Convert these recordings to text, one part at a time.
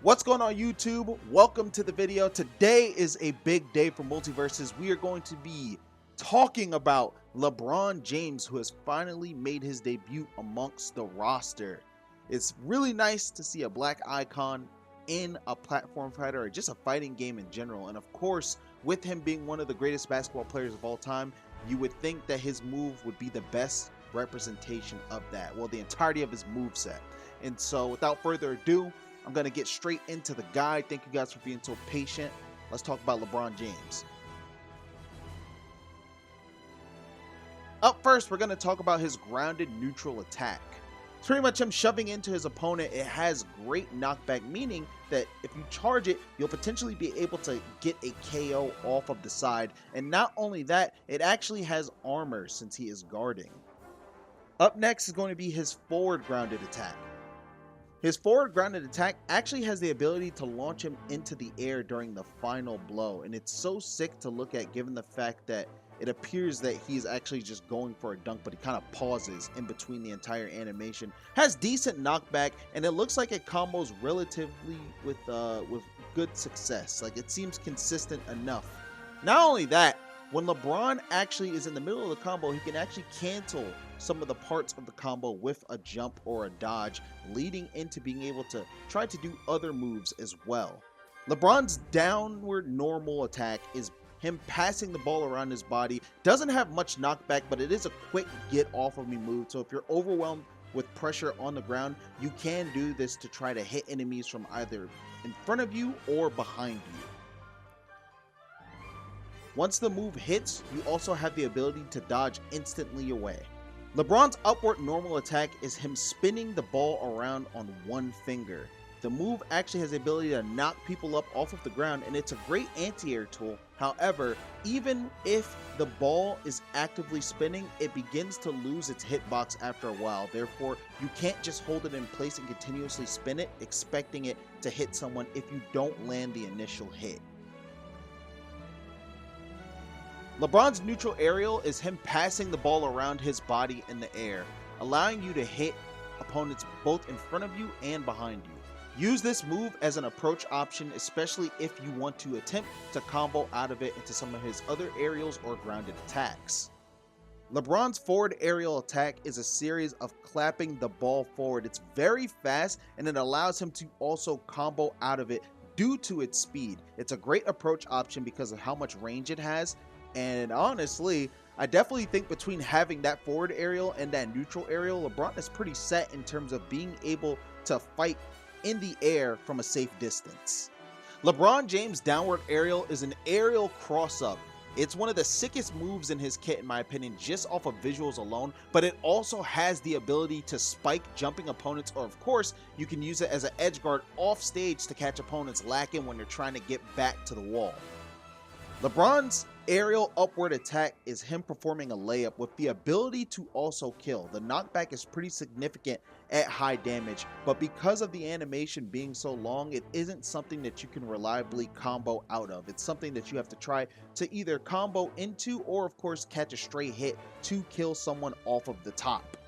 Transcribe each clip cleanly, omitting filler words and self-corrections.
What's going on YouTube? Welcome to the video. Today is a big day for Multiversus. We are going to be talking about LeBron James, who has finally made his debut amongst the roster. It's really nice to see a black icon in a platform fighter or just a fighting game in general. And of course, with him being one of the greatest basketball players of all time, you would think that his move would be the best representation of that. Well, the entirety of his moveset. And so without further ado, I'm going to get straight into the guide. Thank you guys for being so patient. Let's talk about LeBron James. Up first, we're going to talk about his grounded neutral attack. It's pretty much him shoving into his opponent. It has great knockback, meaning that if you charge it, you'll potentially be able to get a KO off of the side. And not only that, it actually has armor since he is guarding. Up next is going to be his forward grounded attack. His forward grounded attack actually has the ability to launch him into the air during the final blow, and it's so sick to look at given the fact that it appears that he's actually just going for a dunk, but he kind of pauses in between the entire animation. Has decent knockback, and it looks like it combos relatively with good success. Like, it seems consistent enough. Not only that, when LeBron actually is in the middle of the combo, he can actually cancel some of the parts of the combo with a jump or a dodge, leading into being able to try to do other moves as well. LeBron's downward normal attack is him passing the ball around his body. Doesn't have much knockback, but it is a quick get off of me move. So if you're overwhelmed with pressure on the ground, you can do this to try to hit enemies from either in front of you or behind you. Once the move hits, you also have the ability to dodge instantly away. LeBron's upward normal attack is him spinning the ball around on one finger. The move actually has the ability to knock people up off of the ground, and it's a great anti-air tool. However, even if the ball is actively spinning, it begins to lose its hitbox after a while. Therefore, you can't just hold it in place and continuously spin it, expecting it to hit someone if you don't land the initial hit. LeBron's neutral aerial is him passing the ball around his body in the air, allowing you to hit opponents both in front of you and behind you. Use this move as an approach option, especially if you want to attempt to combo out of it into some of his other aerials or grounded attacks. LeBron's forward aerial attack is a series of clapping the ball forward. It's very fast, and it allows him to also combo out of it due to its speed. It's a great approach option because of how much range it has. And honestly, I definitely think between having that forward aerial and that neutral aerial, LeBron is pretty set in terms of being able to fight in the air from a safe distance. LeBron James' downward aerial is an aerial cross-up. It's one of the sickest moves in his kit, in my opinion, just off of visuals alone, but it also has the ability to spike jumping opponents, or of course, you can use it as an edge guard off stage to catch opponents lacking when you're trying to get back to the wall. LeBron's aerial upward attack is him performing a layup with the ability to also kill. The knockback is pretty significant at high damage, but because of the animation being so long, it isn't something that you can reliably combo out of. It's something that you have to try to either combo into or of course catch a straight hit to kill someone off of the top.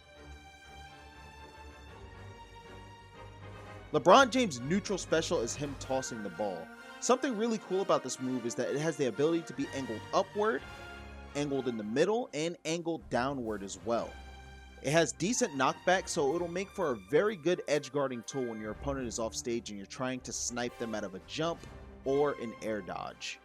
LeBron James' neutral special is him tossing the ball. Something really cool about this move is that it has the ability to be angled upward, angled in the middle, and angled downward as well. It has decent knockback, so it'll make for a very good edge guarding tool when your opponent is off stage and you're trying to snipe them out of a jump or an air dodge.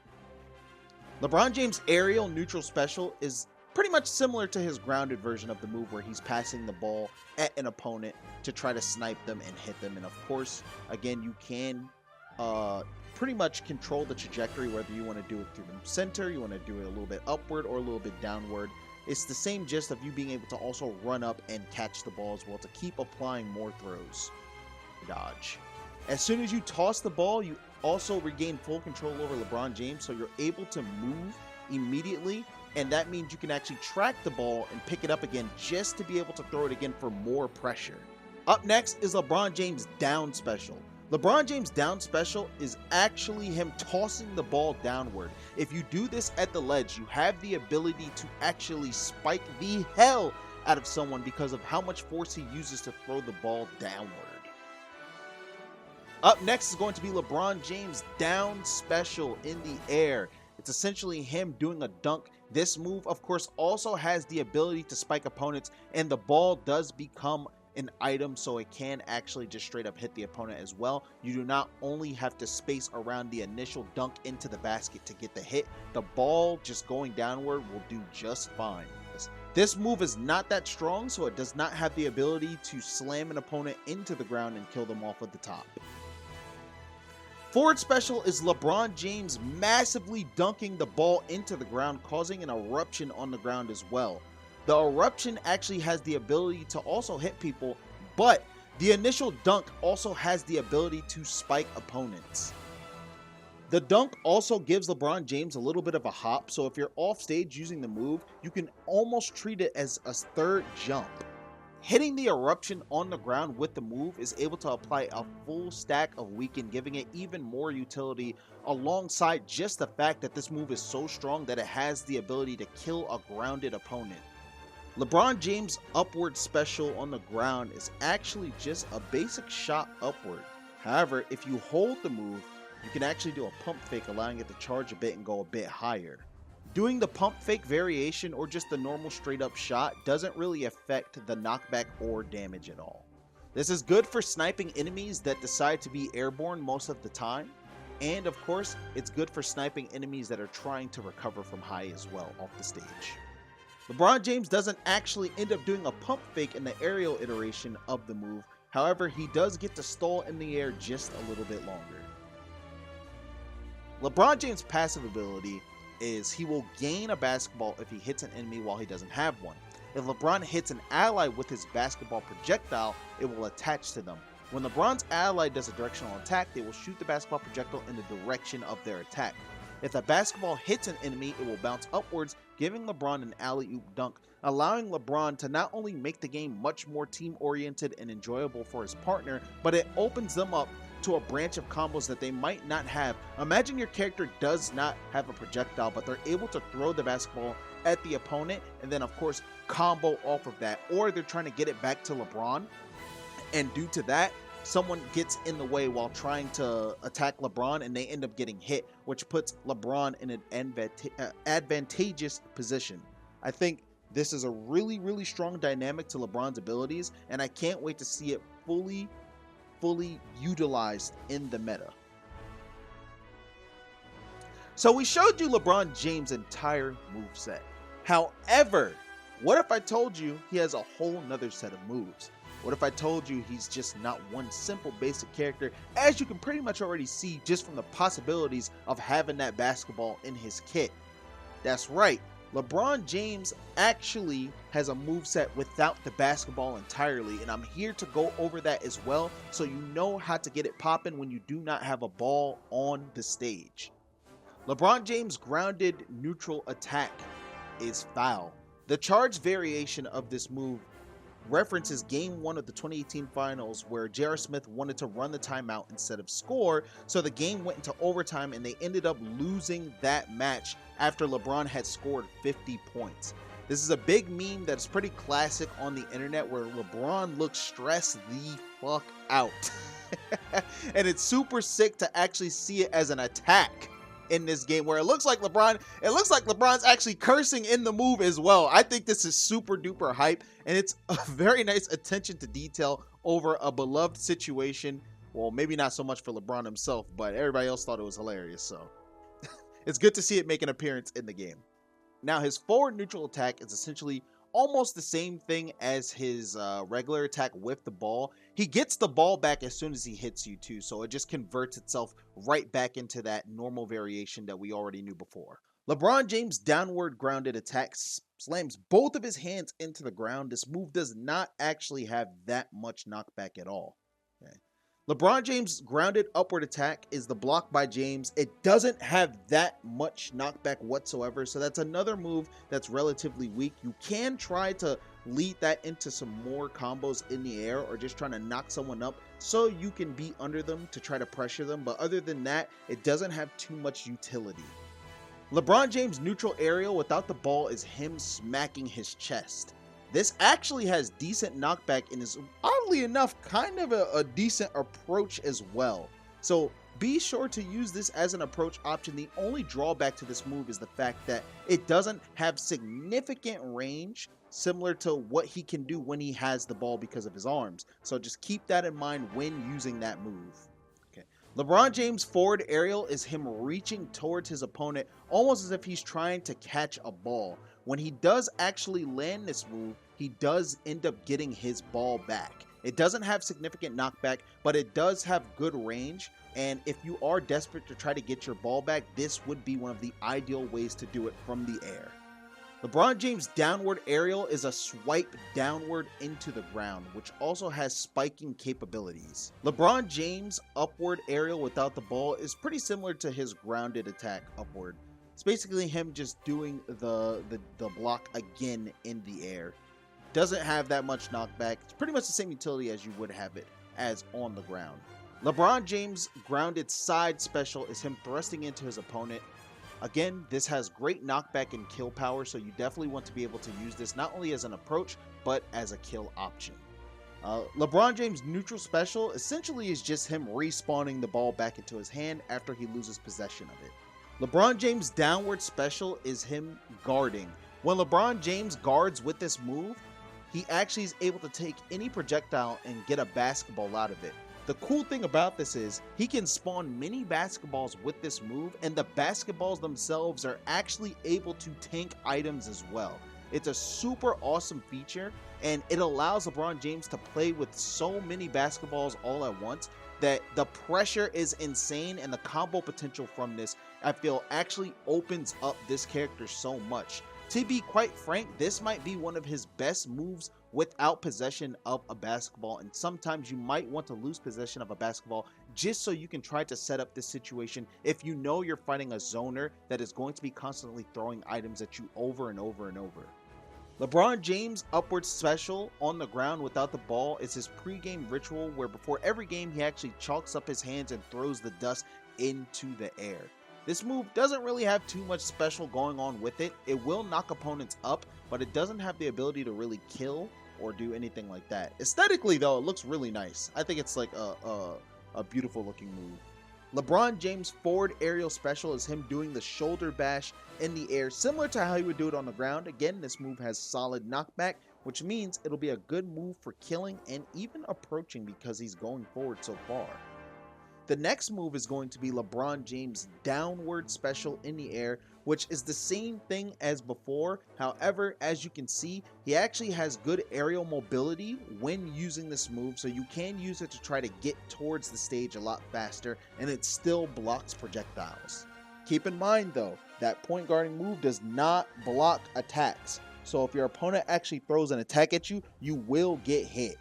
LeBron James' aerial neutral special is pretty much similar to his grounded version of the move, where he's passing the ball at an opponent to try to snipe them and hit them. And of course, again, you can pretty much control the trajectory, whether you want to do it through the center, you want to do it a little bit upward or a little bit downward. It's the same gist of you being able to also run up and catch the ball as well to keep applying more throws. Dodge. As soon as you toss the ball, you also regain full control over LeBron James, so you're able to move immediately, and that means you can actually track the ball and pick it up again just to be able to throw it again for more pressure. Up next is LeBron James' down special. LeBron James' down special is actually him tossing the ball downward. If you do this at the ledge, you have the ability to actually spike the hell out of someone because of how much force he uses to throw the ball downward. Up next is going to be LeBron James' down special in the air. It's essentially him doing a dunk. This move, of course, also has the ability to spike opponents, and the ball does become an item, so it can actually just straight up hit the opponent as well. You do not only have to space around the initial dunk into the basket to get the hit, the ball just going downward will do just fine. This move is not that strong, so it does not have the ability to slam an opponent into the ground and kill them off at the top. Forward special is LeBron James massively dunking the ball into the ground, causing an eruption on the ground as well. The eruption actually has the ability to also hit people, but the initial dunk also has the ability to spike opponents. The dunk also gives LeBron James a little bit of a hop, so if you're off stage using the move, you can almost treat it as a third jump. Hitting the eruption on the ground with the move is able to apply a full stack of weaken, giving it even more utility, alongside just the fact that this move is so strong that it has the ability to kill a grounded opponent. LeBron James' upward special on the ground is actually just a basic shot upward. However, if you hold the move, you can actually do a pump fake, allowing it to charge a bit and go a bit higher. Doing the pump fake variation or just the normal straight up shot doesn't really affect the knockback or damage at all. This is good for sniping enemies that decide to be airborne most of the time, and of course, it's good for sniping enemies that are trying to recover from high as well off the stage. LeBron James doesn't actually end up doing a pump fake in the aerial iteration of the move. However, he does get to stall in the air just a little bit longer. LeBron James' passive ability is he will gain a basketball if he hits an enemy while he doesn't have one. If LeBron hits an ally with his basketball projectile, it will attach to them. When LeBron's ally does a directional attack, they will shoot the basketball projectile in the direction of their attack. If the basketball hits an enemy, it will bounce upwards, giving LeBron an alley-oop dunk, allowing LeBron to not only make the game much more team-oriented and enjoyable for his partner, but it opens them up to a branch of combos that they might not have. Imagine your character does not have a projectile, but they're able to throw the basketball at the opponent and then of course combo off of that, or they're trying to get it back to LeBron, and due to that, someone gets in the way while trying to attack LeBron and they end up getting hit, which puts LeBron in an advantageous position. I think this is a really strong dynamic to LeBron's abilities, and I can't wait to see it fully utilized in the meta. So we showed you LeBron James' entire moveset. However, what if I told you he has a whole nother set of moves? What if I told you he's just not one simple basic character, as you can pretty much already see just from the possibilities of having that basketball in his kit? That's right, LeBron James actually has a moveset without the basketball entirely, and I'm here to go over that as well, so you know how to get it popping when you do not have a ball on the stage. LeBron James' grounded neutral attack is foul. The charge variation of this move references Game 1 of the 2018 finals, where J.R. Smith wanted to run the timeout instead of score, so the game went into overtime and they ended up losing that match after LeBron had scored 50 points. This is a big meme that's pretty classic on the internet, where LeBron looks stressed the fuck out. And it's super sick to actually see it as an attack in this game, where it looks like LeBron's actually cursing in the move as well. I think this is super duper hype, and it's a very nice attention to detail over a beloved situation. Well, maybe not so much for LeBron himself, but everybody else thought it was hilarious, so it's good to see it make an appearance in the game. Now, his forward neutral attack is essentially almost the same thing as his regular attack with the ball. He gets the ball back as soon as he hits you too, so it just converts itself right back into that normal variation that we already knew before. LeBron James' downward grounded attack slams both of his hands into the ground. This move does not actually have that much knockback at all. Okay. LeBron James' grounded upward attack is the block by James. It doesn't have that much knockback whatsoever, so that's another move that's relatively weak. You can try to lead that into some more combos in the air, or just trying to knock someone up so you can be under them to try to pressure them, but other than that, it doesn't have too much utility. LeBron James' neutral aerial without the ball is him smacking his chest. This actually has decent knockback and is oddly enough, kind of a decent approach as well. So be sure to use this as an approach option. The only drawback to this move is the fact that it doesn't have significant range, similar to what he can do when he has the ball because of his arms. So just keep that in mind when using that move. Okay. LeBron James' forward aerial is him reaching towards his opponent almost as if he's trying to catch a ball. When he does actually land this move, he does end up getting his ball back. It doesn't have significant knockback, but it does have good range. And if you are desperate to try to get your ball back, this would be one of the ideal ways to do it from the air. LeBron James' downward aerial is a swipe downward into the ground, which also has spiking capabilities. LeBron James' upward aerial without the ball is pretty similar to his grounded attack upward. It's basically him just doing the block again in the air. Doesn't have that much knockback. It's pretty much the same utility as you would have it as on the ground. LeBron James' grounded side special is him thrusting into his opponent. Again, this has great knockback and kill power, so you definitely want to be able to use this not only as an approach, but as a kill option. LeBron James' neutral special essentially is just him respawning the ball back into his hand after he loses possession of it. LeBron James' downward special is him guarding. When LeBron James guards with this move, he actually is able to take any projectile and get a basketball out of it. The cool thing about this is he can spawn many basketballs with this move, and the basketballs themselves are actually able to tank items as well. It's a super awesome feature, and it allows LeBron James to play with so many basketballs all at once that the pressure is insane, and the combo potential from this, I feel, actually opens up this character so much. To be quite frank, this might be one of his best moves without possession of a basketball, and sometimes you might want to lose possession of a basketball just so you can try to set up this situation if you know you're fighting a zoner that is going to be constantly throwing items at you over and over and over. LeBron James' upward special on the ground without the ball is his pre-game ritual where before every game he actually chalks up his hands and throws the dust into the air. This move doesn't really have too much special going on with it. It will knock opponents up, but it doesn't have the ability to really kill or do anything like that. Aesthetically though, it looks really nice. I think it's like a beautiful looking move. LeBron James' forward aerial special is him doing the shoulder bash in the air, similar to how he would do it on the ground. Again, this move has solid knockback, which means it'll be a good move for killing and even approaching because he's going forward so far. The next move is going to be LeBron James' downward special in the air, which is the same thing as before. However, as you can see, he actually has good aerial mobility when using this move, so you can use it to try to get towards the stage a lot faster, and it still blocks projectiles. Keep in mind though, that point guarding move does not block attacks, so if your opponent actually throws an attack at you, you will get hit.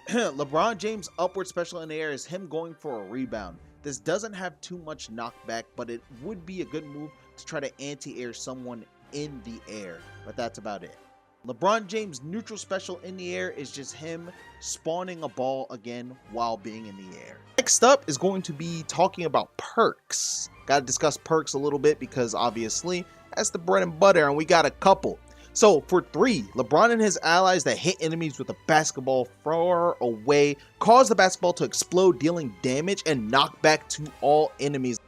LeBron James' upward special in the air is him going for a rebound. This doesn't have too much knockback, but it would be a good move to try to anti-air someone in the air, but that's about it. LeBron James' neutral special in the air is just him spawning a ball again while being in the air. Next up is going to be talking about perks. Gotta discuss perks a little bit because obviously that's the bread and butter, and we got a couple. So for 3, LeBron and his allies that hit enemies with a basketball far away cause the basketball to explode, dealing damage and knockback to all enemies.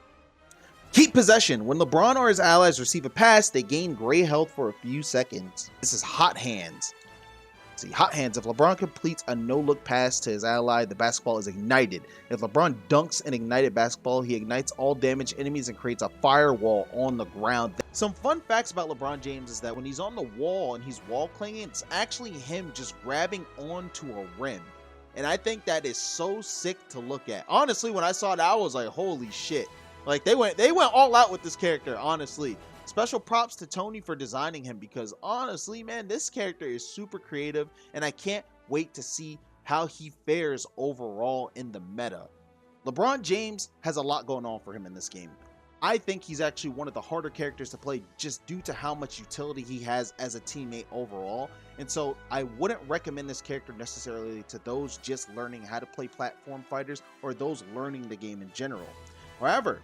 Keep possession. When LeBron or his allies receive a pass, they gain gray health for a few seconds. This is Hot Hands. See, Hot Hands. If LeBron completes a no-look pass to his ally, the basketball is ignited. If LeBron dunks an ignited basketball, he ignites all damaged enemies and creates a firewall on the ground. Some fun facts about LeBron James is that when he's on the wall and he's wall clinging, it's actually him just grabbing onto a rim. And I think that is so sick to look at. Honestly, when I saw that, I was like, holy shit. Like, they went all out with this character, honestly. Special props to Tony for designing him because honestly, man, this character is super creative and I can't wait to see how he fares overall in the meta. LeBron James has a lot going on for him in this game. I think he's actually one of the harder characters to play just due to how much utility he has as a teammate overall. And so I wouldn't recommend this character necessarily to those just learning how to play platform fighters or those learning the game in general. However,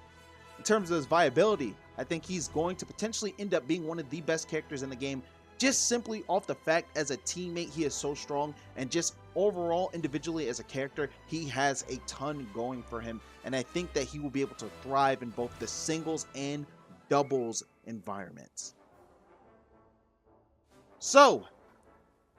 in terms of his viability, I think he's going to potentially end up being one of the best characters in the game Just simply off the fact as a teammate, he is so strong, and just overall individually as a character, he has a ton going for him. And I think that he will be able to thrive in both the singles and doubles environments. So,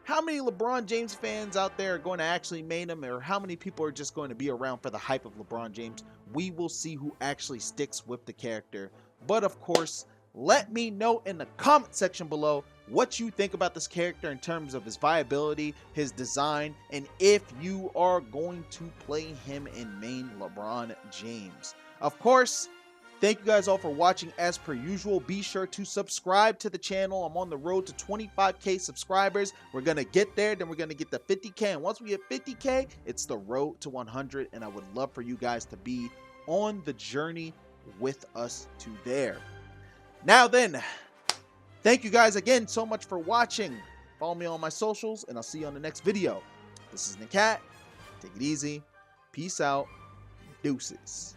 how many LeBron James fans out there are going to actually main him, or how many people are just going to be around for the hype of LeBron James? We will see who actually sticks with the character. But of course, let me know in the comment section below what you think about this character in terms of his viability, his design, and if you are going to play him in main LeBron James. Of course, thank you guys all for watching as per usual. Be sure to subscribe to the channel. I'm on the road to 25K subscribers. We're going to get there, then we're going to get to 50K. And once we hit 50K, it's the road to 100. And I would love for you guys to be on the journey with us to there. Now then, thank you guys again so much for watching. Follow me on my socials, and I'll see you on the next video. This is NAKAT. Take it easy. Peace out. Deuces.